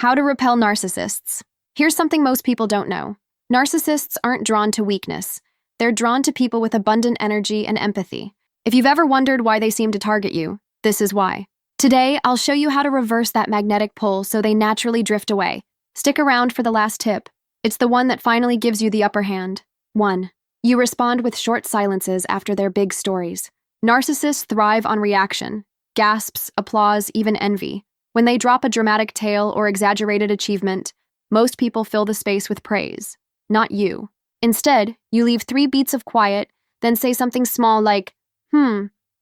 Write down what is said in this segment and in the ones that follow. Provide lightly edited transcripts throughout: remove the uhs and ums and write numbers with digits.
How to repel narcissists. Here's something most people don't know. Narcissists aren't drawn to weakness. They're drawn to people with abundant energy and empathy. If you've ever wondered why they seem to target you, this is why. Today, I'll show you how to reverse that magnetic pull so they naturally drift away. Stick around for the last tip. It's the one that finally gives you the upper hand. 1. You respond with short silences after their big stories. Narcissists thrive on reaction, gasps, applause, even envy. When they drop a dramatic tale or exaggerated achievement, most people fill the space with praise, not you. Instead, you leave 3 beats of quiet, then say something small like,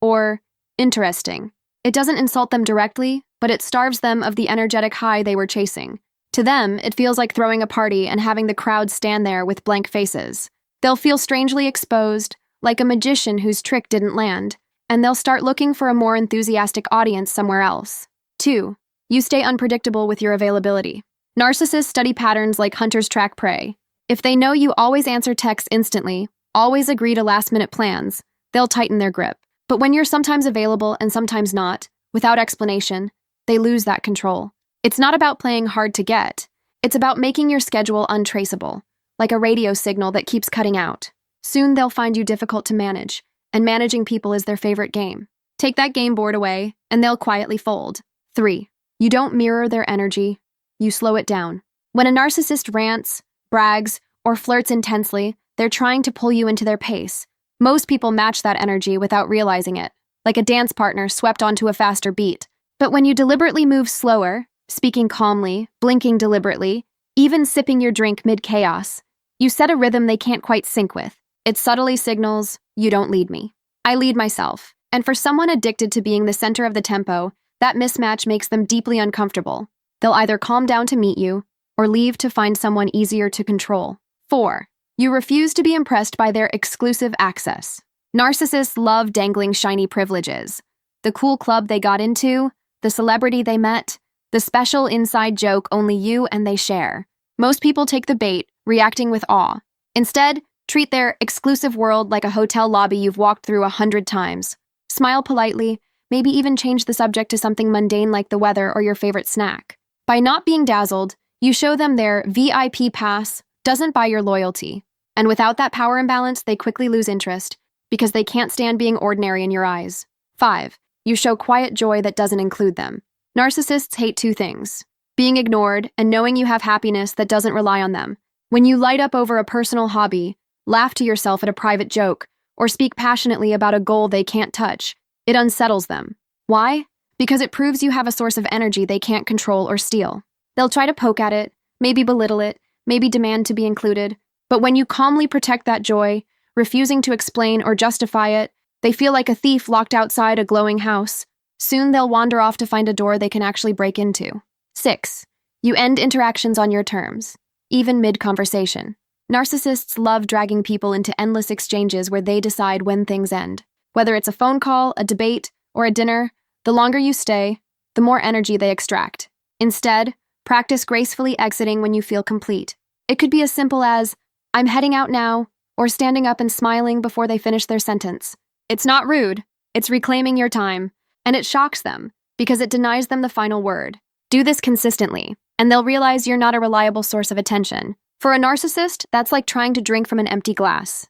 or interesting. It doesn't insult them directly, but it starves them of the energetic high they were chasing. To them, it feels like throwing a party and having the crowd stand there with blank faces. They'll feel strangely exposed, like a magician whose trick didn't land, and they'll start looking for a more enthusiastic audience somewhere else. 2. You stay unpredictable with your availability. Narcissists study patterns like hunters track prey. If they know you always answer texts instantly, always agree to last-minute plans, they'll tighten their grip. But when you're sometimes available and sometimes not, without explanation, they lose that control. It's not about playing hard to get. It's about making your schedule untraceable, like a radio signal that keeps cutting out. Soon they'll find you difficult to manage, and managing people is their favorite game. Take that game board away, and they'll quietly fold. 3. You don't mirror their energy, you slow it down. When a narcissist rants, brags, or flirts intensely, they're trying to pull you into their pace. Most people match that energy without realizing it, like a dance partner swept onto a faster beat. But when you deliberately move slower, speaking calmly, blinking deliberately, even sipping your drink mid-chaos, you set a rhythm they can't quite sync with. It subtly signals, you don't lead me. I lead myself. And for someone addicted to being the center of the tempo, that mismatch makes them deeply uncomfortable. They'll either calm down to meet you, or leave to find someone easier to control. 4. You refuse to be impressed by their exclusive access. Narcissists love dangling shiny privileges. The cool club they got into, the celebrity they met, the special inside joke only you and they share. Most people take the bait, reacting with awe. Instead, treat their exclusive world like a hotel lobby you've walked through 100 times. Smile politely, maybe even change the subject to something mundane like the weather or your favorite snack. By not being dazzled, you show them their VIP pass doesn't buy your loyalty. And without that power imbalance, they quickly lose interest because they can't stand being ordinary in your eyes. 5. You show quiet joy that doesn't include them. Narcissists hate 2 things: being ignored and knowing you have happiness that doesn't rely on them. When you light up over a personal hobby, laugh to yourself at a private joke, or speak passionately about a goal they can't touch, it unsettles them. Why? Because it proves you have a source of energy they can't control or steal. They'll try to poke at it, maybe belittle it, maybe demand to be included, but when you calmly protect that joy, refusing to explain or justify it, they feel like a thief locked outside a glowing house. Soon they'll wander off to find a door they can actually break into. 6. You end interactions on your terms, even mid-conversation. Narcissists love dragging people into endless exchanges where they decide when things end. Whether it's a phone call, a debate, or a dinner, the longer you stay, the more energy they extract. Instead, practice gracefully exiting when you feel complete. It could be as simple as, I'm heading out now, or standing up and smiling before they finish their sentence. It's not rude, it's reclaiming your time, and it shocks them because it denies them the final word. Do this consistently, and they'll realize you're not a reliable source of attention. For a narcissist, that's like trying to drink from an empty glass.